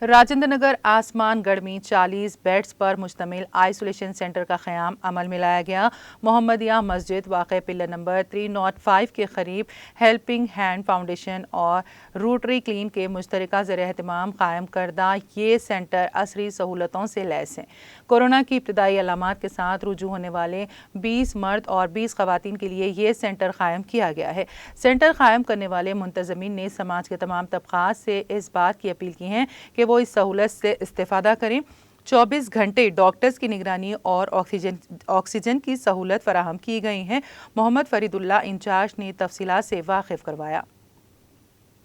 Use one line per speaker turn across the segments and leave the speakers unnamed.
राजेंद्र नगर आसमानगढ़ में 40 बेड्स पर मुश्तमिल आइसोलेशन सेंटर का क़याम अमल में लाया गया। मोहम्मदिया मस्जिद वाक़ पिलर नंबर 305 के करीब हेल्पिंग हैंड फाउंडेशन और रोटरी क्लीन के मुश्तरका ज़र-ए-एहतमाम कायम करदा ये सेंटर असरी सहूलतों से लैस हैं। कोरोना की इब्तदाई अलामात के साथ रुजू होने वाले 20 मर्द और 20 ख़वातीन के लिए ये सेंटर कायम किया गया है। सेंटर कायम करने वाले मुंतज़मीन ने समाज के तमाम तबक़ात से इस बात की अपील की है कि वो इस सहूलत से इस्तेफ़ादा करें। 24 घंटे डॉक्टर्स की निगरानी और ऑक्सीजन की सहूलत फराहम की गई है। मोहम्मद फरीदुल्लाह इंचार्ज ने तफसीलात से वाकिफ करवाया।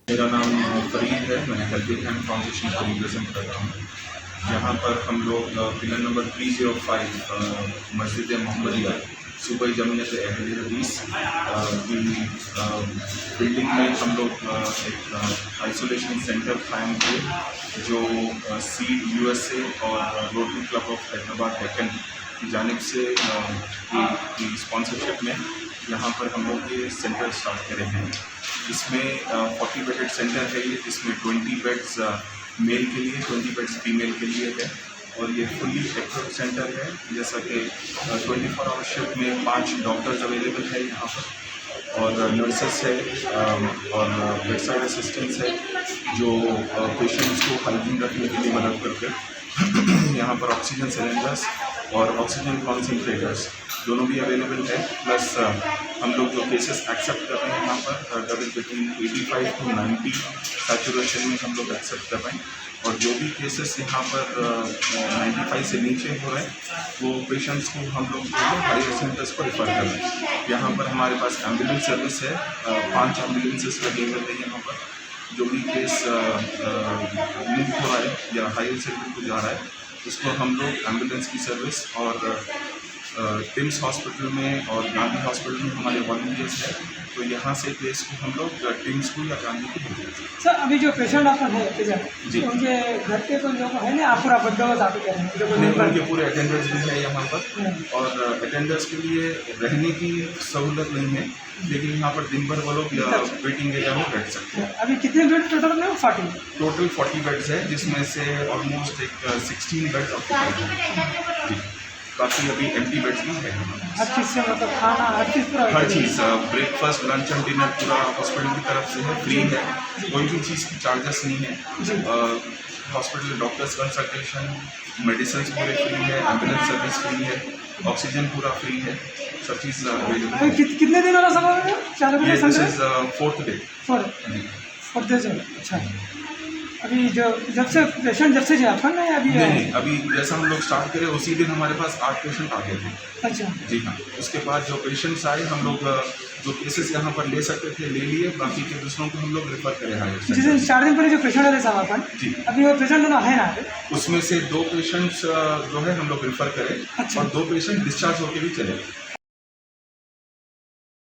मेरा नाम फरीद है, मैं हेल्पिंग हैंड फाउंडेशन को रिप्रेजेंट कर रहा हूँ। यहाँ पर हम लोग पिलर नंबर 305 मस्जिद मोहम्मदिया सूबाई जमीयत अहले हदीस की बिल्डिंग में हम लोग एक आइसोलेशन सेंटर कायम किए जो सीड USA और rotary club of Hyderabad Deccan की जानिब से की स्पॉन्सरशिप में यहाँ पर हम लोग ये सेंटर स्टार्ट करे हैं। इसमें 40 बेडेड सेंटर है ये, जिसमें 20 बेड्स मेल के लिए, 20 बेड्स फीमेल के लिए है और ये फुल्ली इक्विप्ड सेंटर है। जैसा कि 24 आवर शिफ्ट में 5 डॉक्टर्स अवेलेबल है यहाँ पर और नर्सेस है और बेड साइड असिस्टेंट्स है जो पेशेंट्स को हाइजीन रखने के लिए मदद करते हैं। यहाँ पर ऑक्सीजन सिलेंडर्स और ऑक्सीजन कॉन्सेंट्रेटर्स दोनों भी अवेलेबल है। प्लस हम लोग जो केसेस एक्सेप्ट कर रहे हैं यहाँ पर that is between 85 to 90 saturation में हम लोग एक्सेप्ट कर रहे हैं और जो भी केसेस यहाँ पर 95 से नीचे हो रहे हैं वो पेशेंट्स को हम लोग हायर सेंटर्स को रेफर कर रहे हैं। यहाँ पर हमारे पास एम्बुलेंस सर्विस है, 5 एम्बुलेंसेस लगे हुए हैं यहाँ पर। जो भी केस मूव हो रहा है या हायर सेंटर को जा रहा है उसको हम लोग एम्बुलेंस की सर्विस और टिम्स हॉस्पिटल में और गांधी हॉस्पिटल में हमारे वॉलंटियर्स है, तो यहाँ से केस को हम लोग टिम्स को या गांधी को भेज देते हैं।
सर अभी जो पेशेंट आपका है
जी,
उनके घर के कोई लोग है ना, आप पूरा बंदोबस्त आप कह रहे हैं?
उनके पूरे अटेंडर्स भी है यहाँ पर और अटेंडर्स के लिए रहने की सहूलत नहीं है, लेकिन यहाँ पर दिन भर वो लोग वेटिंग एरिया में बैठ सकते हैं।
अभी कितने बेड टोटल में? 40
टोटल 40 बेड्स है, जिसमें से ऑलमोस्ट एक 16 बेड्स ऑक्यूपाइड है। बाकी अभी एम्प्टी बेड्स भी है।
हर चीज़ से मतलब खाना हर चीज़ पूरा?
हर चीज़, ब्रेकफास्ट लंच एंड डिनर पूरा हॉस्पिटल की तरफ से है, फ्री है, कोई भी चीज़ की चार्जेस नहीं है। हॉस्पिटल डॉक्टर्स कंसल्टेशन, मेडिसिन पूरे फ्री है, एम्बुलेंस सर्विस फ्री है, ऑक्सीजन पूरा फ्री है, सब चीज़ अवेलेबल है।
कितने दिन वाला समय है? 4
this is 4th day.
4th day. अच्छा, अभी जब से पेशेंट जब से जाफर ना अभी
नहीं, अभी जैसा हम लोग स्टार्ट करें उसी दिन हमारे पास 8 पेशेंट आ गए थे।
अच्छा
जी हाँ, उसके बाद जो पेशेंट्स आए हम लोग जो केसेस यहाँ पर ले सकते थे ले लिए, बाकी के दूसरों को हम लोग रेफर करें हायर
जिस दिन 4 दिन पहले जो पेशेंट आए साहब अपन
जी,
अभी वो पेशेंट दोनों है ना?
उसमें से 2 पेशेंट्स जो है हम लोग रेफर करें।
अच्छा।
और 2 पेशेंट डिस्चार्ज होकर भी चले गए।